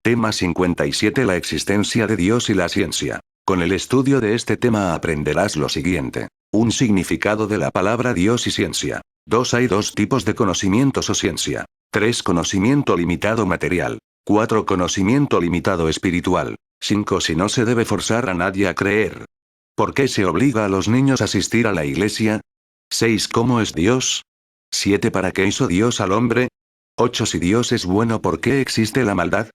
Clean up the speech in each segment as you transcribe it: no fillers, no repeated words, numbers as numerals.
Tema 57. La existencia de Dios y la ciencia. Con el estudio de este tema aprenderás lo siguiente. Un significado de la palabra Dios y ciencia. 2. Hay dos tipos de conocimientos o ciencia. 3. Conocimiento limitado material. 4. Conocimiento limitado espiritual. 5. Si no se debe forzar a nadie a creer. ¿Por qué se obliga a los niños a asistir a la iglesia? 6. ¿Cómo es Dios? 7. ¿Para qué hizo Dios al hombre? 8. Si Dios es bueno, ¿por qué existe la maldad?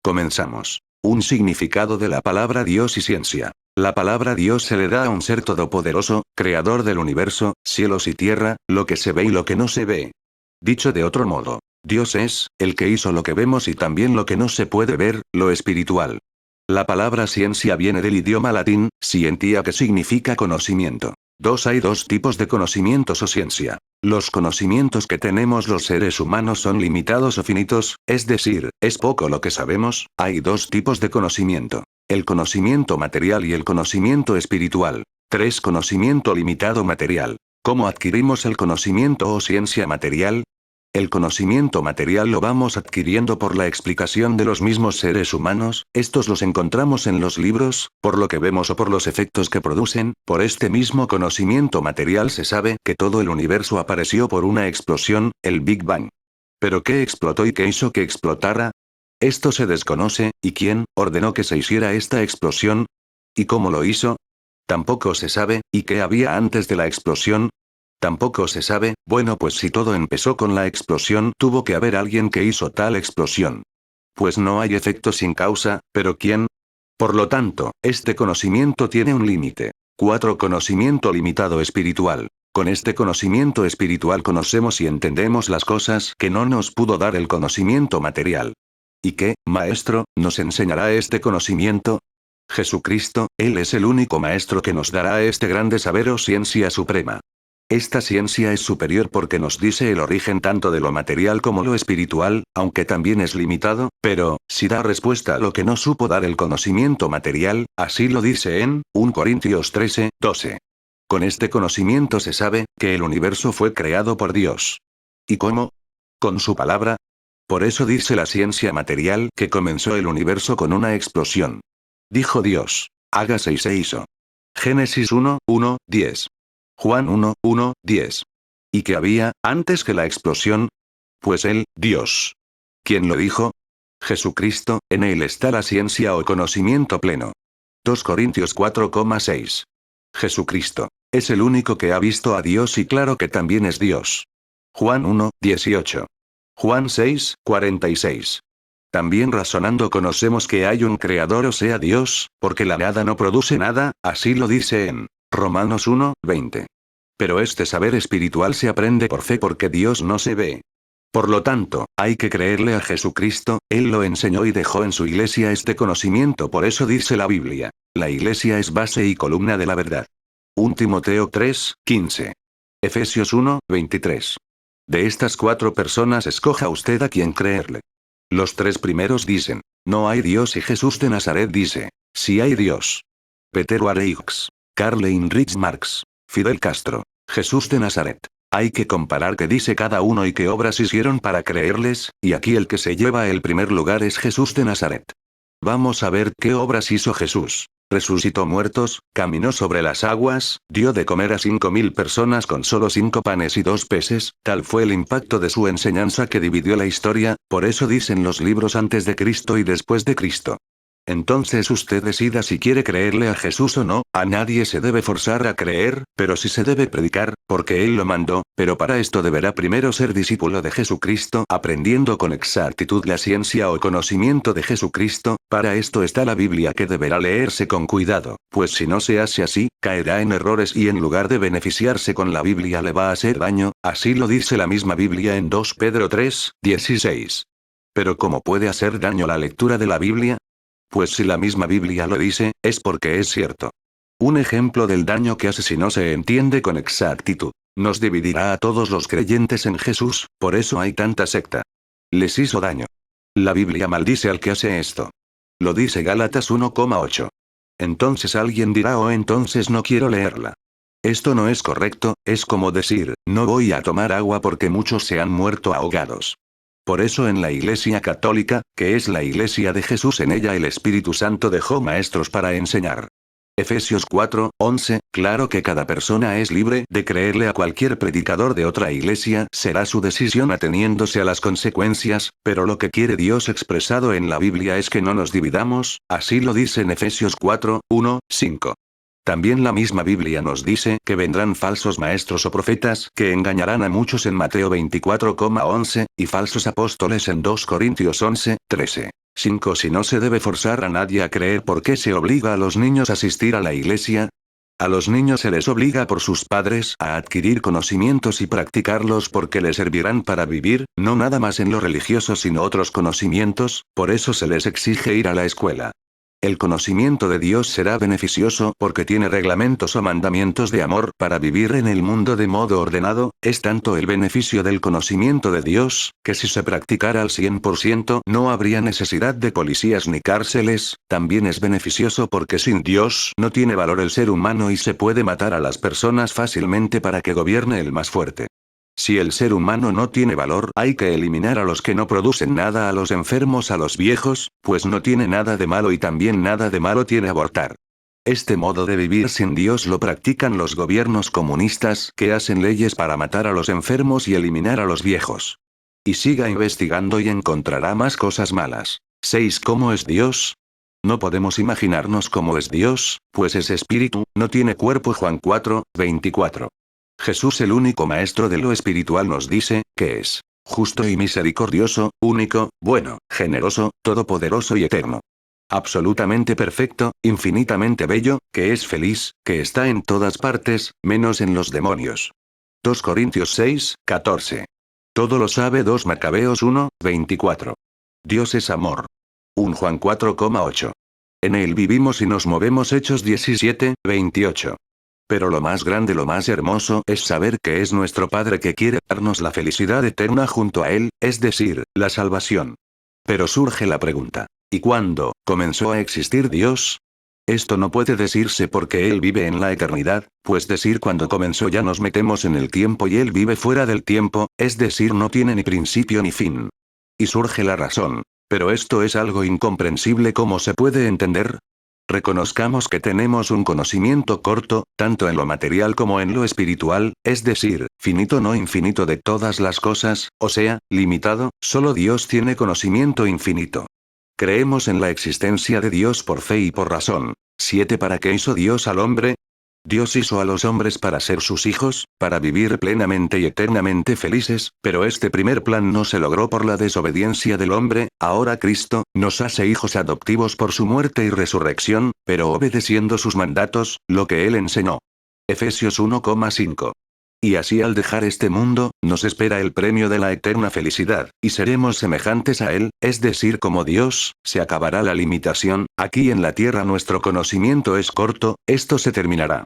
Comenzamos. Un significado de la palabra Dios y ciencia. La palabra Dios se le da a un ser todopoderoso, creador del universo, cielos y tierra, lo que se ve y lo que no se ve. Dicho de otro modo, Dios es, el que hizo lo que vemos y también lo que no se puede ver, lo espiritual. La palabra ciencia viene del idioma latín, scientia, que significa conocimiento. 2. Hay dos tipos de conocimientos o ciencia. Los conocimientos que tenemos los seres humanos son limitados o finitos, es decir, es poco lo que sabemos. Hay dos tipos de conocimiento. El conocimiento material y el conocimiento espiritual. 3. Conocimiento limitado material. ¿Cómo adquirimos el conocimiento o ciencia material? El conocimiento material lo vamos adquiriendo por la explicación de los mismos seres humanos, estos los encontramos en los libros, por lo que vemos o por los efectos que producen. Por este mismo conocimiento material se sabe que todo el universo apareció por una explosión, el Big Bang. ¿Pero qué explotó y qué hizo que explotara? Esto se desconoce, ¿y quién ordenó que se hiciera esta explosión? ¿Y cómo lo hizo? Tampoco se sabe, ¿y qué había antes de la explosión? Tampoco se sabe. Bueno, pues si todo empezó con la explosión, tuvo que haber alguien que hizo tal explosión. Pues no hay efecto sin causa, ¿pero quién? Por lo tanto, este conocimiento tiene un límite. 4. Conocimiento limitado espiritual. Con este conocimiento espiritual conocemos y entendemos las cosas que no nos pudo dar el conocimiento material. ¿Y qué, maestro, nos enseñará este conocimiento? Jesucristo, Él es el único maestro que nos dará este grande saber o ciencia suprema. Esta ciencia es superior porque nos dice el origen tanto de lo material como lo espiritual, aunque también es limitado, pero, si da respuesta a lo que no supo dar el conocimiento material, así lo dice en 1 Corintios 13, 12. Con este conocimiento se sabe que el universo fue creado por Dios. ¿Y cómo? Con su palabra. Por eso dice la ciencia material que comenzó el universo con una explosión. Dijo Dios, hágase y se hizo. Génesis 1, 1, 10. Juan 1, 1, 10. ¿Y qué había antes que la explosión? Pues Él, Dios. ¿Quién lo dijo? Jesucristo, en Él está la ciencia o conocimiento pleno. 2 Corintios 4,6. Jesucristo es el único que ha visto a Dios y claro que también es Dios. Juan 1, 18. Juan 6, 46. También razonando conocemos que hay un creador o sea Dios, porque la nada no produce nada, así lo dice en Romanos 1, 20. Pero este saber espiritual se aprende por fe porque Dios no se ve. Por lo tanto, hay que creerle a Jesucristo, Él lo enseñó y dejó en su iglesia este conocimiento, por eso dice la Biblia. La iglesia es base y columna de la verdad. 1 Timoteo 3, 15. Efesios 1, 23. De estas 4 personas escoja usted a quien creerle. Los 3 primeros dicen, no hay Dios y Jesús de Nazaret dice, sí hay Dios. Peter Areix. Karl Heinrich Marx. Fidel Castro. Jesús de Nazaret. Hay que comparar qué dice cada uno y qué obras hicieron para creerles, y aquí el que se lleva el primer lugar es Jesús de Nazaret. Vamos a ver qué obras hizo Jesús. Resucitó muertos, caminó sobre las aguas, dio de comer a 5.000 personas con solo 5 panes y 2 peces, tal fue el impacto de su enseñanza que dividió la historia, por eso dicen los libros antes de Cristo y después de Cristo. Entonces usted decida si quiere creerle a Jesús o no, a nadie se debe forzar a creer, pero sí se debe predicar, porque Él lo mandó, pero para esto deberá primero ser discípulo de Jesucristo, aprendiendo con exactitud la ciencia o conocimiento de Jesucristo. Para esto está la Biblia que deberá leerse con cuidado, pues si no se hace así, caerá en errores y en lugar de beneficiarse con la Biblia le va a hacer daño, así lo dice la misma Biblia en 2 Pedro 3, 16. Pero ¿cómo puede hacer daño la lectura de la Biblia? Pues si la misma Biblia lo dice, es porque es cierto. Un ejemplo del daño que hace si no se entiende con exactitud. Nos dividirá a todos los creyentes en Jesús, por eso hay tanta secta. Les hizo daño. La Biblia maldice al que hace esto. Lo dice Gálatas 1,8. Entonces alguien dirá entonces no quiero leerla. Esto no es correcto, es como decir, no voy a tomar agua porque muchos se han muerto ahogados. Por eso en la Iglesia Católica, que es la Iglesia de Jesús, en ella el Espíritu Santo dejó maestros para enseñar. Efesios 4:11, claro que cada persona es libre de creerle a cualquier predicador de otra iglesia, será su decisión ateniéndose a las consecuencias, pero lo que quiere Dios expresado en la Biblia es que no nos dividamos, así lo dice en Efesios 4:1-5. También la misma Biblia nos dice que vendrán falsos maestros o profetas que engañarán a muchos en Mateo 24:11, y falsos apóstoles en 2 Corintios 11:13. 5. Si no se debe forzar a nadie a creer, ¿por qué se obliga a los niños a asistir a la iglesia? A los niños se les obliga por sus padres a adquirir conocimientos y practicarlos porque les servirán para vivir, no nada más en lo religioso sino otros conocimientos, por eso se les exige ir a la escuela. El conocimiento de Dios será beneficioso porque tiene reglamentos o mandamientos de amor para vivir en el mundo de modo ordenado, es tanto el beneficio del conocimiento de Dios, que si se practicara al 100% no habría necesidad de policías ni cárceles, también es beneficioso porque sin Dios no tiene valor el ser humano y se puede matar a las personas fácilmente para que gobierne el más fuerte. Si el ser humano no tiene valor, hay que eliminar a los que no producen nada, a los enfermos, a los viejos, pues no tiene nada de malo y también nada de malo tiene abortar. Este modo de vivir sin Dios lo practican los gobiernos comunistas que hacen leyes para matar a los enfermos y eliminar a los viejos. Y siga investigando y encontrará más cosas malas. 6. ¿Cómo es Dios? No podemos imaginarnos cómo es Dios, pues es espíritu, no tiene cuerpo. Juan 4:24. Jesús, el único maestro de lo espiritual, nos dice que es justo y misericordioso, único, bueno, generoso, todopoderoso y eterno. Absolutamente perfecto, infinitamente bello, que es feliz, que está en todas partes, menos en los demonios. 2 Corintios 6:14. Todo lo sabe. 2 Macabeos 1:24. Dios es amor. 1 Juan 4:8. En él vivimos y nos movemos. Hechos 17:28. Pero lo más grande, lo más hermoso, es saber que es nuestro Padre que quiere darnos la felicidad eterna junto a Él, es decir, la salvación. Pero surge la pregunta, ¿y cuándo comenzó a existir Dios? Esto no puede decirse porque Él vive en la eternidad, pues decir cuándo comenzó ya nos metemos en el tiempo y Él vive fuera del tiempo, es decir, no tiene ni principio ni fin. Y surge la razón. Pero esto es algo incomprensible. ¿Cómo se puede entender? Reconozcamos que tenemos un conocimiento corto, tanto en lo material como en lo espiritual, es decir, finito no infinito de todas las cosas, o sea, limitado, solo Dios tiene conocimiento infinito. Creemos en la existencia de Dios por fe y por razón. 7. ¿Para qué hizo Dios al hombre? Dios hizo a los hombres para ser sus hijos, para vivir plenamente y eternamente felices, pero este primer plan no se logró por la desobediencia del hombre. Ahora Cristo nos hace hijos adoptivos por su muerte y resurrección, pero obedeciendo sus mandatos, lo que Él enseñó. Efesios 1:5. Y así al dejar este mundo, nos espera el premio de la eterna felicidad, y seremos semejantes a Él, es decir, como Dios. Se acabará la limitación. Aquí en la tierra nuestro conocimiento es corto, esto se terminará.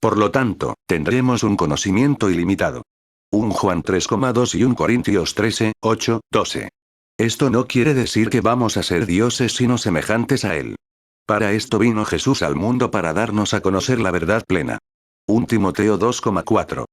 Por lo tanto, tendremos un conocimiento ilimitado. 1 Juan 3:2 y 1 Corintios 13:8-12. Esto no quiere decir que vamos a ser dioses sino semejantes a Él. Para esto vino Jesús al mundo, para darnos a conocer la verdad plena. 1 Timoteo 2:4.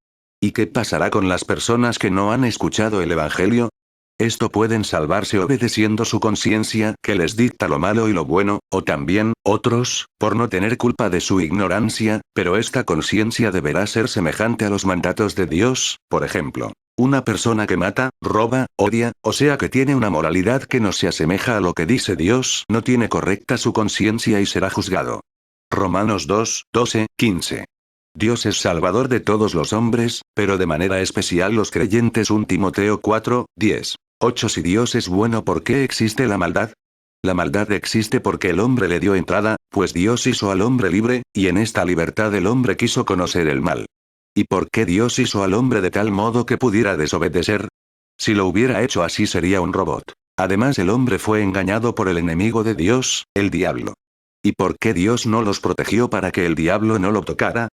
¿Y qué pasará con las personas que no han escuchado el Evangelio? Esto pueden salvarse obedeciendo su conciencia, que les dicta lo malo y lo bueno, o también, otros, por no tener culpa de su ignorancia, pero esta conciencia deberá ser semejante a los mandatos de Dios. Por ejemplo, una persona que mata, roba, odia, o sea que tiene una moralidad que no se asemeja a lo que dice Dios, no tiene correcta su conciencia y será juzgado. Romanos 2:12-15. Dios es salvador de todos los hombres, pero de manera especial los creyentes. 1 Timoteo 4:10-8. Si Dios es bueno, ¿por qué existe la maldad? La maldad existe porque el hombre le dio entrada, pues Dios hizo al hombre libre, y en esta libertad el hombre quiso conocer el mal. ¿Y por qué Dios hizo al hombre de tal modo que pudiera desobedecer? Si lo hubiera hecho así sería un robot. Además, el hombre fue engañado por el enemigo de Dios, el diablo. ¿Y por qué Dios no los protegió para que el diablo no lo tocara?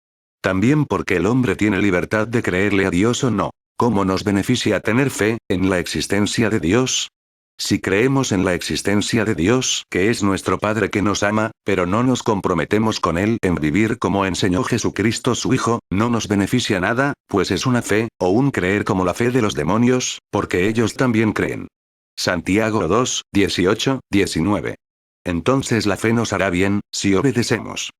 También porque el hombre tiene libertad de creerle a Dios o no. ¿Cómo nos beneficia tener fe en la existencia de Dios? Si creemos en la existencia de Dios, que es nuestro Padre que nos ama, pero no nos comprometemos con Él en vivir como enseñó Jesucristo su Hijo, no nos beneficia nada, pues es una fe, o un creer como la fe de los demonios, porque ellos también creen. Santiago 2, 18, 19. Entonces la fe nos hará bien, si obedecemos.